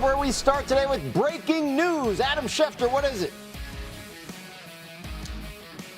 where we start today with breaking news. Adam Schefter, what is it?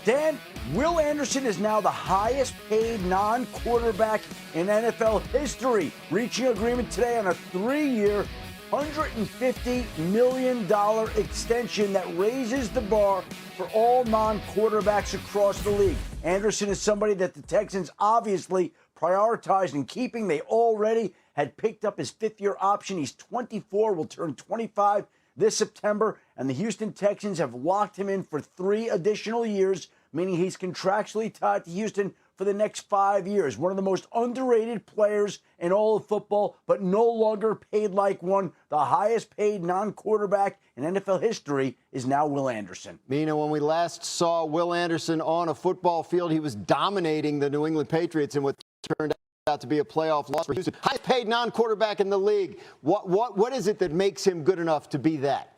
Dan, Will Anderson is now the highest paid non-quarterback in NFL history, reaching agreement today on a 3-year, $150 million extension that raises the bar for all non-quarterbacks across the league. Anderson is somebody that the Texans obviously prioritized in keeping. They already had picked up his 5th-year option. He's 24, will turn 25 this September, and the Houston Texans have locked him in for 3 additional years, meaning he's contractually tied to Houston for the next 5 years. One of the most underrated players in all of football, but no longer paid like one. The highest paid non-quarterback in NFL history is now Will Anderson. Mina, when we last saw Will Anderson on a football field, he was dominating the New England Patriots in what turned out to be a playoff loss for Houston. Highest paid non-quarterback in the league. What is it that makes him good enough to be that?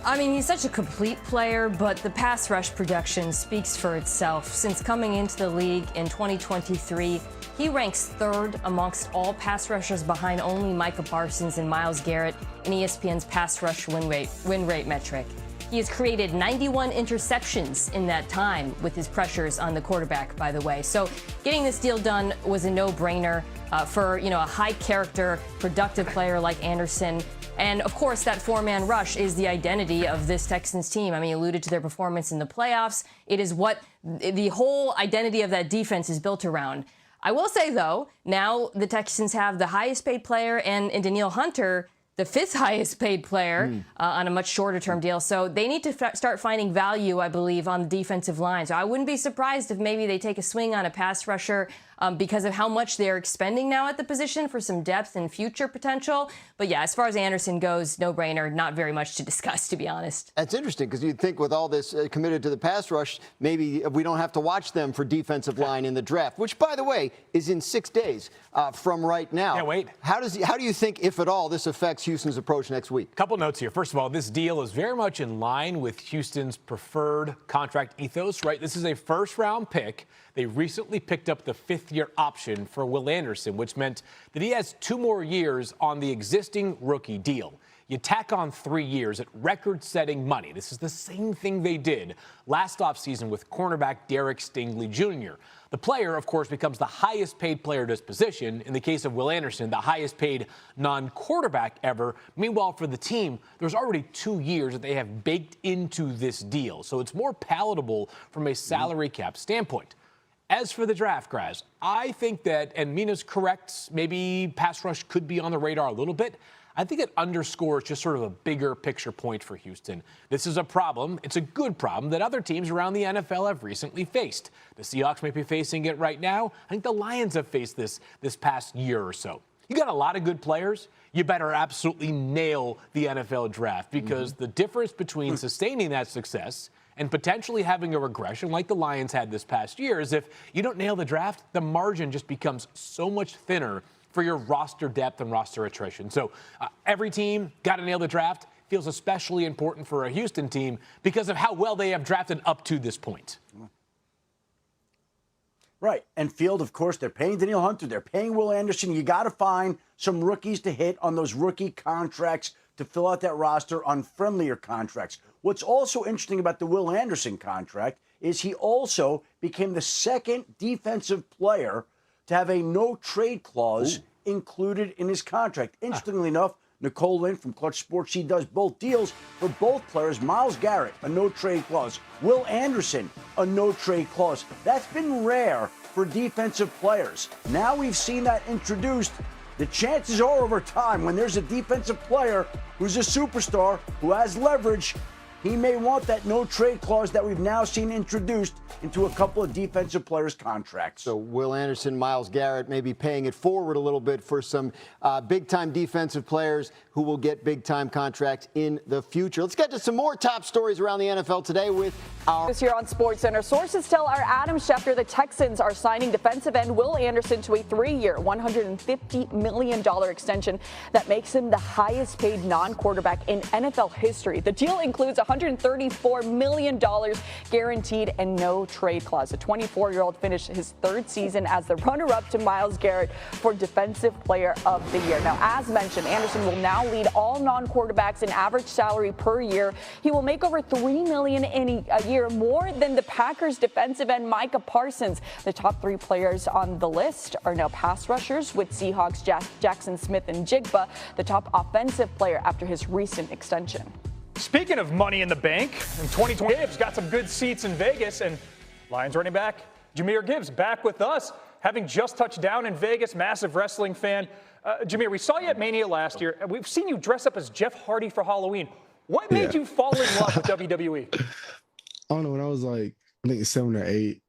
I mean, he's such a complete player, but the pass rush production speaks for itself. Since coming into the league in 2023, he ranks 3rd amongst all pass rushers behind only Micah Parsons and Myles Garrett in ESPN's pass rush win rate metric. He has created 91 interceptions in that time with his pressures on the quarterback, by the way. So getting this deal done was a no-brainer for, a high-character, productive player like Anderson. And, of course, that 4-man rush is the identity of this Texans team. I mean, you alluded to their performance in the playoffs. It is what the whole identity of that defense is built around. I will say, though, now the Texans have the highest-paid player and Danielle Hunter, the 5th highest paid player on a much shorter term deal. So they need to start finding value, I believe, on the defensive line. So I wouldn't be surprised if maybe they take a swing on a pass rusher because of how much they're expending now at the position for some depth and future potential. But yeah, as far as Anderson goes, no brainer, not very much to discuss, to be honest. That's interesting because you'd think with all this committed to the pass rush, maybe we don't have to watch them for defensive line in the draft, which, by the way, is in 6 days from right now. Can't wait. How do you think, if at all, this affects Houston's approach next week? Couple notes here. First of all, this deal is very much in line with Houston's preferred contract ethos, right? This is a first-round pick. They recently picked up the 5th-year option for Will Anderson, which meant that he has 2 more years on the existing rookie deal. You tack on 3 years at record-setting money. This is the same thing they did last offseason with cornerback Derek Stingley Jr. The player, of course, becomes the highest-paid player at his position. In the case of Will Anderson, the highest-paid non-quarterback ever. Meanwhile, for the team, there's already 2 years that they have baked into this deal, so it's more palatable from a salary cap standpoint. As for the draft, Graz, I think that, and Mina's correct, maybe pass rush could be on the radar a little bit. I think it underscores just sort of a bigger picture point for Houston. This is a problem. It's a good problem that other teams around the NFL have recently faced. The Seahawks may be facing it right now. I think the Lions have faced this past year or so. You got a lot of good players. You better absolutely nail the NFL draft because the difference between sustaining that success and potentially having a regression like the Lions had this past year is if you don't nail the draft, the margin just becomes so much thinner for your roster depth and roster attrition. So every team got to nail the draft. Feels especially important for a Houston team because of how well they have drafted up to this point. Right. And Field, of course, they're paying Danielle Hunter. They're paying Will Anderson. You got to find some rookies to hit on those rookie contracts to fill out that roster on friendlier contracts. What's also interesting about the Will Anderson contract is he also became the 2nd defensive player to have a no-trade clause included in his contract. Interestingly enough, Nicole Lynn from Clutch Sports, she does both deals for both players. Myles Garrett, a no-trade clause. Will Anderson, a no-trade clause. That's been rare for defensive players. Now we've seen that introduced. The chances are over time when there's a defensive player who's a superstar, who has leverage, he may want that no-trade clause that we've now seen introduced into a couple of defensive players' contracts. So Will Anderson, Myles Garrett may be paying it forward a little bit for some big-time defensive players who will get big-time contracts in the future. Let's get to some more top stories around the NFL today with our... This year on SportsCenter, sources tell our Adam Schefter the Texans are signing defensive end Will Anderson to a 3-year, $150 million extension that makes him the highest-paid non-quarterback in NFL history. The deal includes $134 million guaranteed and no trade clause. The 24-year-old finished his third season as the runner-up to Myles Garrett for Defensive Player of the Year. Now, as mentioned, Anderson will now lead all non-quarterbacks in average salary per year. He will make over $3 million in a year, more than the Packers defensive end Micah Parsons. The top three players on the list are now pass rushers, with Seahawks Jackson Smith and Jigba the top offensive player after his recent extension. Speaking of money in the bank, in 2020, Gibbs got some good seats in Vegas, and Lions running back Jahmyr Gibbs back with us, having just touched down in Vegas. Massive wrestling fan. Jahmyr, we saw you at Mania last year, and we've seen you dress up as Jeff Hardy for Halloween. What made you fall in love with WWE? I don't know. When I was like, I think 7 or 8,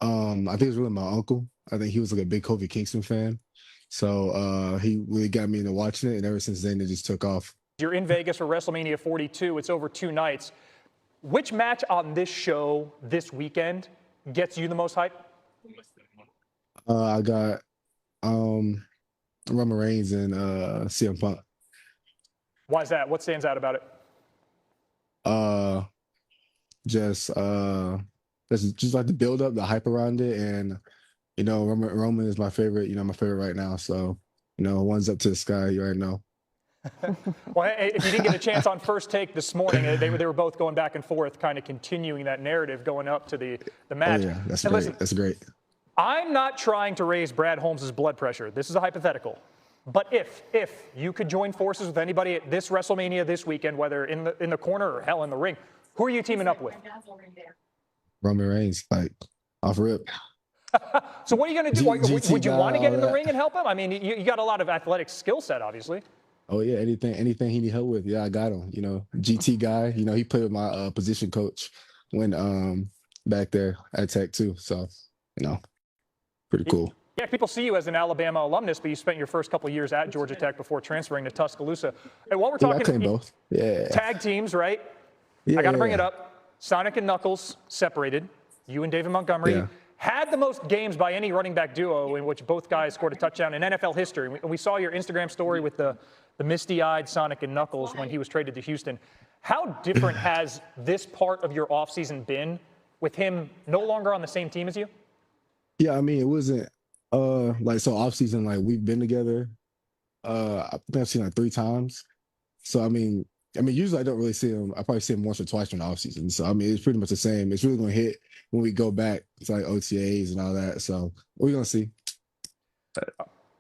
I think it was really my uncle. I think he was like a big Kofi Kingston fan. So he really got me into watching it, and ever since then, it just took off. You're in Vegas for Wrestlemania 42. It's over 2 nights. Which match on this show this weekend gets you the most hype? I got Roman Reigns and CM Punk. Why is that? What stands out about it? Just like the build up, the hype around it, and Roman is my favorite. My favorite right now. So one's up to the sky. You already know. Well, if you didn't get a chance on First Take this morning, they were both going back and forth, kind of continuing that narrative going up to the match. Oh, yeah, that's and great. Listen, that's great. I'm not trying to raise Brad Holmes' blood pressure. This is a hypothetical. But if you could join forces with anybody at this WrestleMania this weekend, whether in the corner or hell in the ring, who are you teaming up with? Roman Reigns, like off rip. So what are you going to do? Would you want to get in the that. ring and help him? I mean, you got a lot of athletic skill set, obviously. Oh yeah, anything he need help with, yeah, I got him. GT guy. He played with my position coach when back there at Tech too. So pretty cool. Yeah, people see you as an Alabama alumnus, but you spent your first couple of years at Georgia Tech before transferring to Tuscaloosa. And while we're talking I claim both. Yeah. Tag teams, right? Yeah, I got to bring it up. Sonic and Knuckles separated. You and David Montgomery had the most games by any running back duo in which both guys scored a touchdown in NFL history. We saw your Instagram story with the misty-eyed Sonic and Knuckles when he was traded to Houston. How different has this part of your offseason been with him no longer on the same team as you? Yeah, I mean, it wasn't so off season, like we've been together. I think I've seen like 3 times. So I mean, usually I don't really see him. I probably see him once or twice during the off season. So I mean, it's pretty much the same. It's really gonna hit when we go back to like OTAs and all that. So we're gonna see.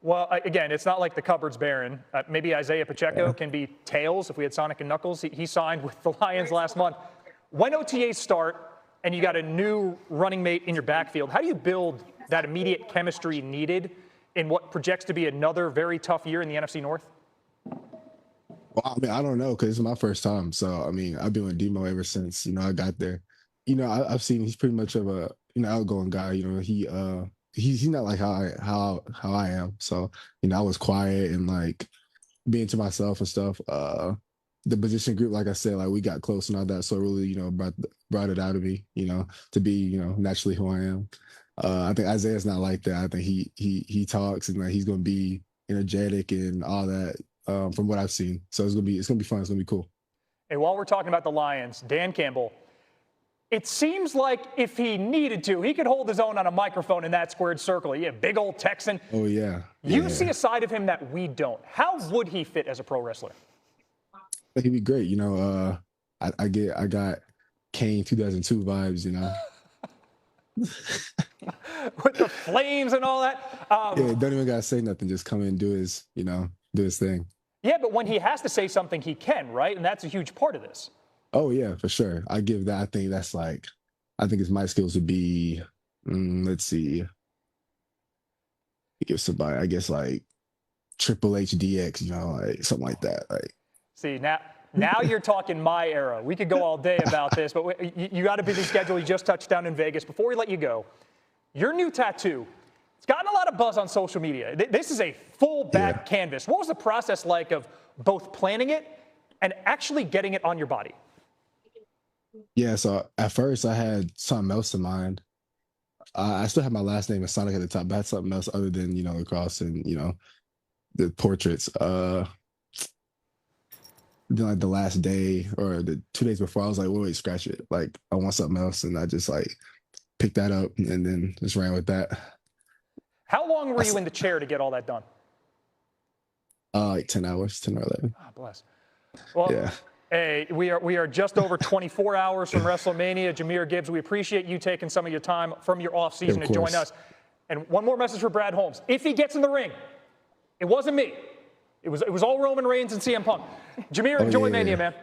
Well, again, it's not like the cupboard's barren. Maybe Isaiah Pacheco can be tails if we had Sonic and Knuckles. He signed with the Lions last month. When OTAs start and you got a new running mate in your backfield, how do you build that immediate chemistry needed in what projects to be another very tough year in the NFC North? Well, I mean, I don't know because it's my first time. So I mean, I've been with Demo ever since I got there. I've seen he's pretty much of a outgoing guy. He's not like how I am. So I was quiet and like being to myself and stuff. The position group, like I said, like we got close and all that. So it really brought it out of me. To be naturally who I am. I think Isaiah's not like that. I think he talks and like he's gonna be energetic and all that. From what I've seen. So it's gonna be fun. It's gonna be cool. Hey, while we're talking about the Lions, Dan Campbell, it seems like if he needed to, he could hold his own on a microphone in that squared circle. Yeah, big old Texan. Oh yeah. You see a side of him that we don't. How would he fit as a pro wrestler? He'd be great. I got Kane 2002 vibes. With the flames and all that. Yeah, don't even gotta say nothing. Just come in and do his thing. Yeah, but when he has to say something, he can, right? And that's a huge part of this. Oh yeah, for sure. I give that. I think it's my skills would be. Let's see. Give somebody, I guess, like Triple H DX, like something like that. Like, see now you're talking my era. We could go all day about this, but you got a busy schedule. You just touched down in Vegas. Before we let you go, your new tattoo. It's gotten a lot of buzz on social media. This is a full back canvas. What was the process like of both planning it and actually getting it on your body? Yeah, so at first I had something else in mind. I still had my last name as Sonic at the top, but I had something else other than, the cross and, the portraits. then like the last day or the 2 days before, I was like, wait, scratch it. Like I want something else, and I just like picked that up and then just ran with that. How long were you in the chair to get all that done? Like 10 hours, 10 or 11. Ah, bless. Well, Yeah. hey, we are just over 24 hours from Wrestlemania. Jahmyr Gibbs, we appreciate you taking some of your time from your offseason to join us. And one more message for Brad Holmes. If he gets in the ring, it wasn't me. It was all Roman Reigns and CM Punk. Jahmyr, enjoy Mania, man.